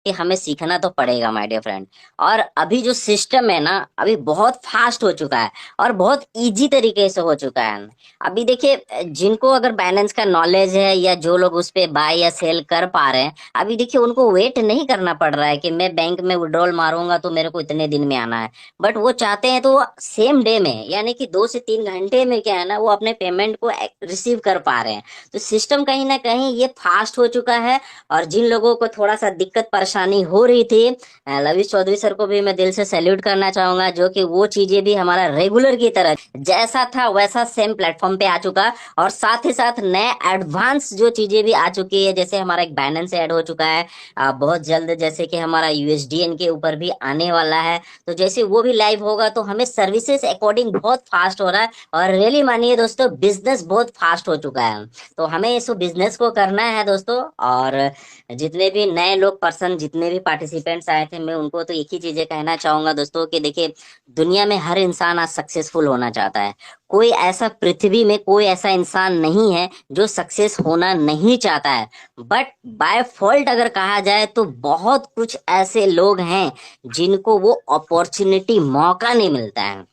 कि हमें सीखना तो पड़ेगा माय डियर फ्रेंड। और अभी जो सिस्टम है ना, अभी बहुत फास्ट हो चुका है और बहुत इजी तरीके से हो चुका है। अभी देखिए, जिनको अगर बैलेंस का नॉलेज है या जो लोग उस पे बाय या सेल कर पा रहे हैं, अभी देखिए उनको वेट नहीं करना पड़ रहा है कि मैं बैंक में विड्रॉल मारूंगा तो मेरे को इतने दिन में आना है। बट वो चाहते हैं तो वो सेम डे में, यानी कि 2 से 3 घंटे में क्या है ना, वो अपने पेमेंट को रिसीव कर पा रहे हैं। तो सिस्टम कहीं ना कहीं ये फास्ट हो चुका है। और जिन लोगों को थोड़ा सा दिक्कत परेशानी हो रही थी, लविश चौधरी सर को भी मैं दिल से सैल्यूट करना चाहूंगा, जो कि वो चीजें भी हमारा रेगुलर की तरह जैसा था वैसा सेम प्लेटफॉर्म पे आ चुका। और साथ ही साथ नए एडवांस जो चीजें भी आ चुकी है, जैसे हमारा एक बाइनेंस ऐड हो चुका है बहुत जल्द, जैसे कि हमारा यूएसडीएन के ऊपर भी आने वाला है। तो जैसे वो भी लाइव होगा तो हमें सर्विसेज अकॉर्डिंग बहुत फास्ट हो रहा है। और रियली मानिए दोस्तों, बिजनेस बहुत फास्ट हो चुका है। तो हमें इस बिजनेस को करना है दोस्तों। और जितने भी नए लोग पर्सन, जितने भी पार्टिसिपेंट्स आए थे, मैं उनको तो एक ही चीजें कहना चाहूंगा दोस्तों कि देखिए, दुनिया में हर इंसान आज सक्सेसफुल होना चाहता है। कोई ऐसा पृथ्वी में कोई ऐसा इंसान नहीं है जो सक्सेस होना नहीं चाहता है। बट बाय फॉल्ट अगर कहा जाए तो बहुत कुछ ऐसे लोग हैं जिनको वो अपॉर्चुनिटी, मौका नहीं मिलता है।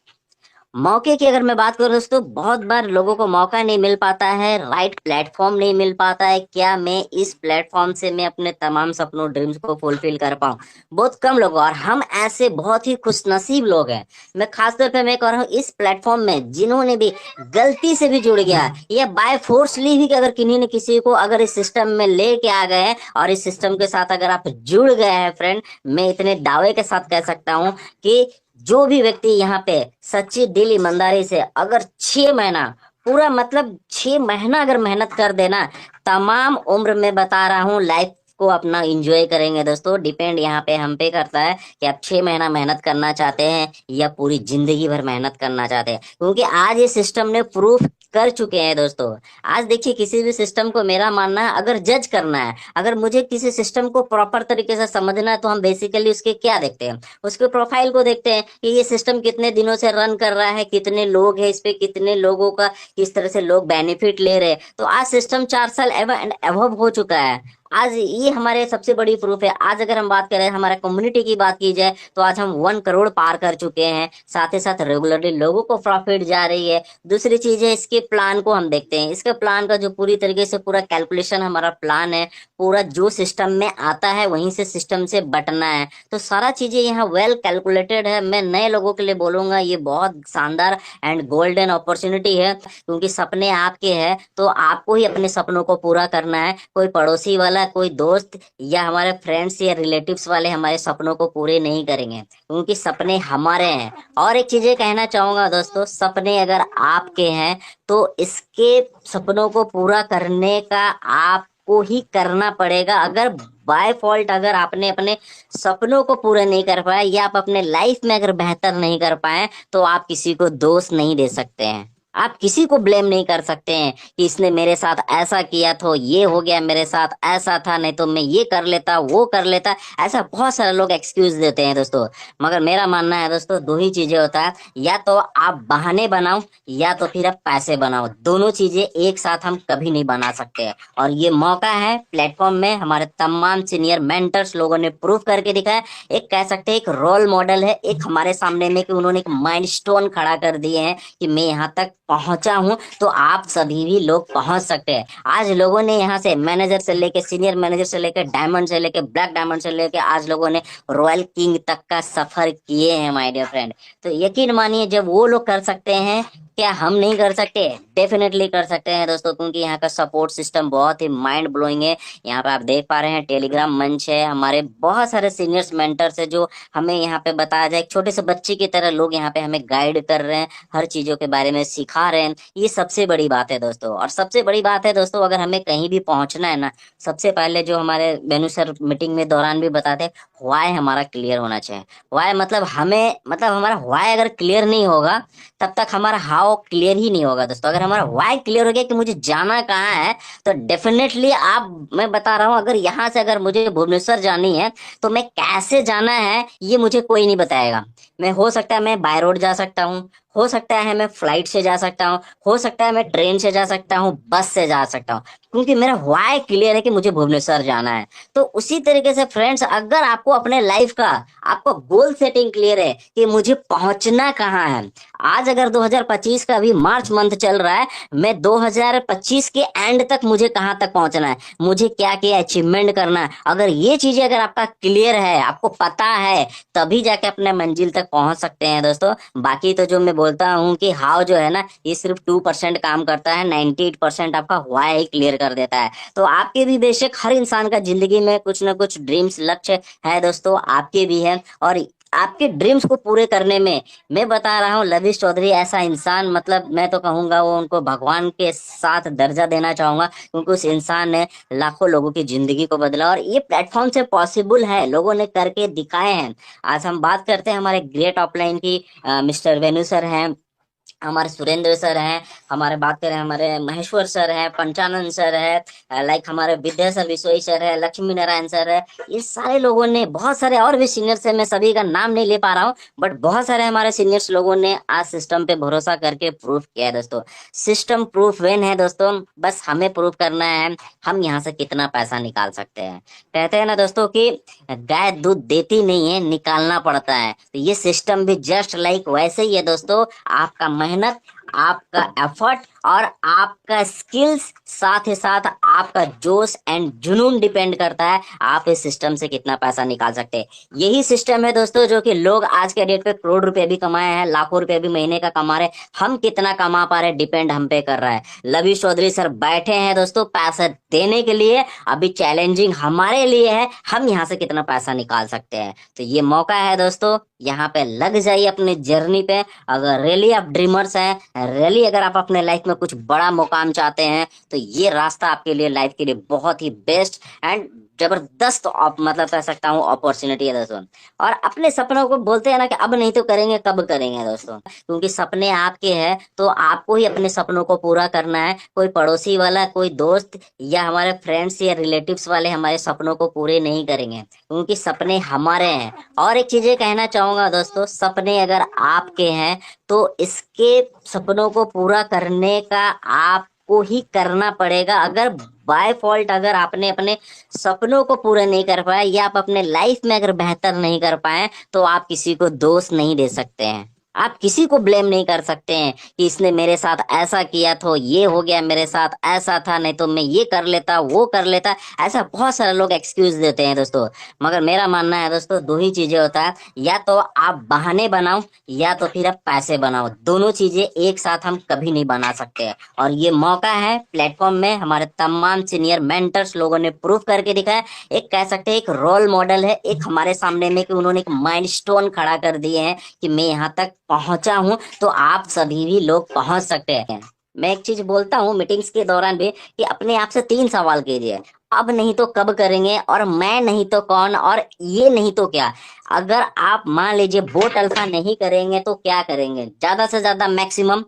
मौके की अगर मैं बात करूं दोस्तों, बहुत बार लोगों को मौका नहीं मिल पाता है, राइट प्लेटफॉर्म नहीं मिल पाता है। क्या मैं इस प्लेटफॉर्म से मैं अपने तमाम सपनों, ड्रीम्स को फुलफिल कर पाऊं? बहुत कम लोग, और हम ऐसे बहुत ही खुशनसीब लोग हैं। मैं खासतौर पे मैं कह रहा हूँ इस प्लेटफॉर्म में जिन्होंने भी गलती से भी जुड़ गया है या बाय फोर्सली भी, अगर किन्हीं ने किसी को अगर इस सिस्टम में लेके आ गए हैं और इस सिस्टम के साथ अगर आप जुड़ गए हैं फ्रेंड, मैं इतने दावे के साथ कह सकता हूँ कि जो भी व्यक्ति यहाँ पे सच्ची दिल ईमानदारी से अगर 6 महीना पूरा, मतलब 6 महीना अगर मेहनत कर देना, तमाम उम्र में बता रहा हूँ लाइफ को अपना एंजॉय करेंगे दोस्तों। डिपेंड यहाँ पे हम पे करता है कि आप 6 महीना मेहनत करना चाहते हैं या पूरी जिंदगी भर मेहनत करना चाहते हैं, क्योंकि आज ये सिस्टम ने प्रूफ कर चुके हैं दोस्तों। आज देखिए, किसी भी सिस्टम को मेरा मानना है, अगर जज करना है, अगर मुझे किसी सिस्टम को प्रॉपर तरीके से समझना है, तो हम बेसिकली उसके क्या देखते हैं, उसके प्रोफाइल को देखते हैं कि ये सिस्टम कितने दिनों से रन कर रहा है, कितने लोग हैं इस पे, कितने लोगों का किस तरह से लोग बेनिफिट ले रहे हैं। तो आज सिस्टम 4 साल एवब हो चुका है। आज ये हमारे सबसे बड़ी प्रूफ है। आज अगर हम बात करें, हमारा कम्युनिटी की बात की जाए, तो आज हम 1 करोड़ पार कर चुके हैं। साथ ही साथ रेगुलरली लोगों को प्रॉफिट जा रही है। दूसरी चीज है, इसके प्लान को हम देखते हैं। इसके प्लान का जो पूरी तरीके से पूरा कैलकुलेशन हमारा प्लान है, पूरा जो सिस्टम में आता है वहीं से सिस्टम से बटना है। तो सारा चीजें यहाँ वेल कैलकुलेटेड है। मैं नए लोगों के लिए बोलूंगा, ये बहुत शानदार एंड गोल्डन अपॉर्चुनिटी है, क्योंकि सपने आपके हैं तो आपको ही अपने सपनों को पूरा करना है। कोई पड़ोसी वाला, कोई दोस्त या हमारे फ्रेंड्स या रिलेटिव्स वाले हमारे सपनों को पूरे नहीं करेंगे, क्योंकि सपने हमारे हैं। और एक चीजें कहना चाहूंगा दोस्तों, सपने अगर आपके हैं तो इसके सपनों को पूरा करने का आपको ही करना पड़ेगा। अगर बाय फॉल्ट अगर आपने अपने सपनों को पूरे नहीं कर पाए या आप अपने लाइफ में अगर बेहतर नहीं कर पाए, तो आप किसी को दोष नहीं दे सकते हैं। आप किसी को ब्लेम नहीं कर सकते हैं कि इसने मेरे साथ ऐसा किया तो ये हो गया, मेरे साथ ऐसा था, नहीं तो मैं ये कर लेता, वो कर लेता। ऐसा बहुत सारे लोग एक्सक्यूज देते हैं दोस्तों। मगर मेरा मानना है दोस्तों, दो ही चीजें होता है, या तो आप बहाने बनाओ या तो फिर आप पैसे बनाओ। दोनों चीजें एक साथ हम कभी नहीं बना सकते। और ये मौका है, प्लेटफॉर्म में हमारे तमाम सीनियर मेंटर्स लोगों ने प्रूव करके दिखाया। एक कह सकते हैं एक रोल मॉडल है एक हमारे सामने में, कि उन्होंने एक माइलस्टोन खड़ा कर दिए हैं कि मैं यहाँ तक पहुंचा हूं, तो आप सभी भी लोग पहुंच सकते हैं। आज लोगों ने यहाँ से मैनेजर से लेके, सीनियर मैनेजर से लेके, डायमंड से लेके, ब्लैक डायमंड से लेके, आज लोगों ने रॉयल किंग तक का सफर किए हैं माय डियर फ्रेंड। तो यकीन मानिए, जब वो लोग कर सकते हैं, क्या हम नहीं कर सकते? डेफिनेटली कर सकते हैं दोस्तों, क्योंकि यहाँ का सपोर्ट सिस्टम बहुत ही माइंड ब्लोइंग है। यहाँ पे आप देख पा रहे हैं टेलीग्राम मंच है, हमारे बहुत सारे सीनियर्स मेंटर्स है जो हमें यहाँ पे बताया जाए, एक छोटे से बच्चे की तरह लोग यहाँ पे हमें गाइड कर रहे हैं, हर चीजों के बारे में सिखा रहे हैं। ये सबसे बड़ी बात है दोस्तों। और सबसे बड़ी बात है दोस्तों, अगर हमें कहीं भी पहुंचना है ना, सबसे पहले जो हमारे बेनू सर मीटिंग में दौरान भी बताते, व्हाई हमारा क्लियर होना चाहिए। व्हाई मतलब हमें, मतलब हमारा व्हाई अगर क्लियर नहीं होगा, तब तक हमारा हाउ क्लियर ही नहीं होगा दोस्तों। अगर हमारा व्हाई क्लियर हो गया कि मुझे जाना कहाँ है, तो डेफिनेटली आप, मैं बता रहा हूँ, अगर यहाँ से अगर मुझे भुवनेश्वर जानी है, तो मैं कैसे जाना है ये मुझे कोई नहीं बताएगा। मैं, हो सकता है मैं बाय रोड जा सकता हूँ, हो सकता है मैं फ्लाइट से जा सकता हूँ, हो सकता है मैं ट्रेन से जा सकता हूँ, बस से जा सकता हूँ, क्योंकि मेरा वाई क्लियर है कि मुझे भुवनेश्वर जाना है। तो उसी तरीके से फ्रेंड्स, अगर आपको अपने लाइफ का, आपको गोल सेटिंग क्लियर है कि मुझे पहुंचना कहाँ है, आज अगर 2025 का अभी मार्च मंथ चल रहा है, मैं 2025 के एंड तक मुझे कहाँ तक पहुंचना है, मुझे क्या क्या अचीवमेंट करना है, अगर ये चीजें अगर आपका क्लियर है, आपको पता है, तभी जाके अपने मंजिल तक पहुंच सकते हैं दोस्तों। बाकी तो जो मैं बोलता हूँ कि हाउ जो है ना, ये सिर्फ 2% काम करता है, 98% आपका व्हाई ही क्लियर कर देता है। तो आपके भी बेशक हर इंसान का जिंदगी में कुछ ना कुछ ड्रीम्स, लक्ष्य है दोस्तों, आपके भी है। और आपके ड्रीम्स को पूरे करने में मैं बता रहा हूँ, लविश चौधरी ऐसा इंसान, मतलब मैं तो कहूंगा वो उनको भगवान के साथ दर्जा देना चाहूंगा, क्योंकि उस इंसान ने लाखों लोगों की जिंदगी को बदला, और ये प्लेटफॉर्म से पॉसिबल है, लोगों ने करके दिखाए हैं। आज हम बात करते हैं हमारे ग्रेट ऑफलाइन की, मिस्टर वेनु सर हैं, हमारे सुरेंद्र सर हैं, हमारे बात करें हमारे महेश्वर सर हैं, पंचानंद सर है, लाइक हमारे विद्यासर विश्वई सर है, लक्ष्मी नारायण सर है। ये सारे लोगों ने, बहुत सारे और भी सीनियर्स हैं, मैं सभी का नाम नहीं ले पा रहा हूँ, बट बहुत सारे हमारे सीनियर्स लोगों ने आज सिस्टम पे भरोसा करके प्रूफ किया है दोस्तों। सिस्टम प्रूफ वेन है दोस्तों, बस हमें प्रूफ करना है हम यहाँ से कितना पैसा निकाल सकते हैं। कहते हैं ना दोस्तों कि गाय दूध देती नहीं है, निकालना पड़ता है, तो ये सिस्टम भी जस्ट लाइक वैसे ही है दोस्तों। आपका मेहनत, आपका एफर्ट और आपका स्किल्स, साथ ही साथ आपका जोश एंड जुनून डिपेंड करता है आप इस सिस्टम से कितना पैसा निकाल सकते हैं। यही सिस्टम है दोस्तों जो कि लोग आज के डेट पे करोड़ रुपए भी कमाए हैं, लाखों रुपए भी महीने का कमा रहे हैं। हम कितना कमा पा रहे हैं, डिपेंड हम पे कर रहा है। लवी चौधरी सर बैठे हैं दोस्तों पैसा देने के लिए, अभी चैलेंजिंग हमारे लिए है, हम यहाँ से कितना पैसा निकाल सकते हैं। तो ये मौका है दोस्तों, यहाँ पे लग जाइए अपने जर्नी पे। अगर रियली आप ड्रीमर्स हैं, रियली अगर आप अपने लाइफ में कुछ बड़ा मुकाम चाहते हैं, तो ये रास्ता आपके लिए, लाइफ के लिए बहुत ही बेस्ट एंड जबरदस्त मतलब कह सकता हूँ अपॉर्चुनिटी है दोस्तों। और अपने सपनों को बोलते हैं ना कि अब नहीं तो करेंगे, कब करेंगे दोस्तों, क्योंकि सपने आपके हैं तो आपको ही अपने सपनों को पूरा करना है। कोई पड़ोसी वाला, कोई दोस्त या हमारे फ्रेंड्स या रिलेटिव्स वाले हमारे सपनों को पूरे नहीं करेंगे, क्योंकि सपने हमारे हैं। और एक चीज ये कहना चाहूंगा दोस्तों, सपने अगर आपके हैं तो इसके सपनों को पूरा करने का आपको ही करना पड़ेगा। अगर बाय फॉल्ट अगर आपने अपने सपनों को पूरा नहीं कर पाए, या आप अपने लाइफ में अगर बेहतर नहीं कर पाए, तो आप किसी को दोष नहीं दे सकते हैं, आप किसी को ब्लेम नहीं कर सकते हैं कि इसने मेरे साथ ऐसा किया तो ये हो गया, मेरे साथ ऐसा था, नहीं तो मैं ये कर लेता, वो कर लेता। ऐसा बहुत सारे लोग एक्सक्यूज देते हैं दोस्तों। मगर मेरा मानना है दोस्तों, दो ही चीजें होता है, या तो आप बहाने बनाओ, या तो फिर आप पैसे बनाओ। दोनों चीजें एक साथ हम कभी नहीं बना सकते। और ये मौका है, प्लेटफॉर्म में हमारे तमाम सीनियर मेंटर्स लोगों ने प्रूफ करके दिखाया। एक कह सकते हैं एक रोल मॉडल है एक हमारे सामने में, कि उन्होंने एक माइलस्टोन खड़ा कर दिए हैं कि मैं यहाँ तक पहुंचा हूं, तो आप सभी भी लोग पहुंच सकते हैं। मैं एक चीज बोलता हूँ मीटिंग्स के दौरान भी, कि अपने आप से 3 सवाल कीजिए, अब नहीं तो कब करेंगे, और मैं नहीं तो कौन, और ये नहीं तो क्या। अगर आप मान लीजिए बोट अल्फा नहीं करेंगे तो क्या करेंगे, ज्यादा से ज्यादा मैक्सिमम,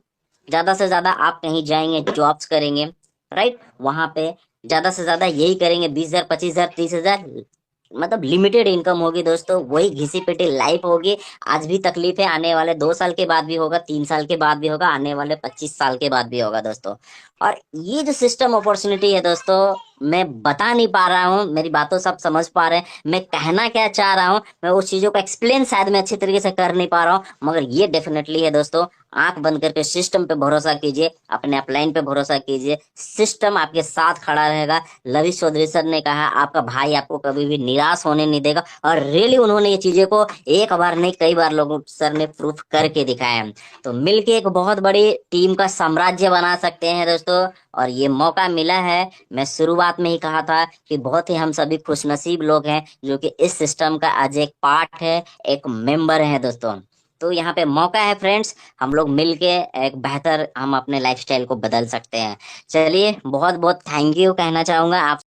ज्यादा से ज्यादा आप कहीं जाएंगे, जॉब्स करेंगे, राइट, वहां पे ज्यादा से ज्यादा यही करेंगे, 20,000, 25,000, 30,000, मतलब लिमिटेड इनकम होगी दोस्तों, वही घिसी पिटी लाइफ होगी। आज भी तकलीफ है, आने वाले 2 साल के बाद भी होगा, 3 साल के बाद भी होगा, आने वाले 25 साल के बाद भी होगा दोस्तों। और ये जो सिस्टम अपॉर्चुनिटी है दोस्तों, मैं बता नहीं पा रहा हूँ, मेरी बातों सब समझ पा रहे हैं मैं कहना क्या चाह रहा हूँ, मैं उस चीजों को एक्सप्लेन शायद मैं अच्छी तरीके से कर नहीं पा रहा हूँ, मगर ये डेफिनेटली है दोस्तों। आंख बंद करके सिस्टम पे भरोसा कीजिए, अपने अपलाइन पे भरोसा कीजिए, सिस्टम आपके साथ खड़ा रहेगा। लविश चौधरी सर ने कहा, आपका भाई आपको कभी भी निराश होने नहीं देगा, और रियली उन्होंने ये चीजें को एक बार नहीं कई बार लोगों सर ने प्रूफ करके दिखाया है। तो मिलके एक बहुत बड़ी टीम का साम्राज्य बना सकते हैं दोस्तों, और ये मौका मिला है। मैं शुरुआत में ही कहा था कि बहुत ही हम सभी खुशनसीब लोग हैं जो कि इस सिस्टम का आज एक पार्ट है, एक मेंबर है दोस्तों। तो यहाँ पे मौका है फ्रेंड्स, हम लोग मिलके एक बेहतर हम अपने लाइफस्टाइल को बदल सकते हैं। चलिए, बहुत बहुत थैंक यू कहना चाहूंगा आप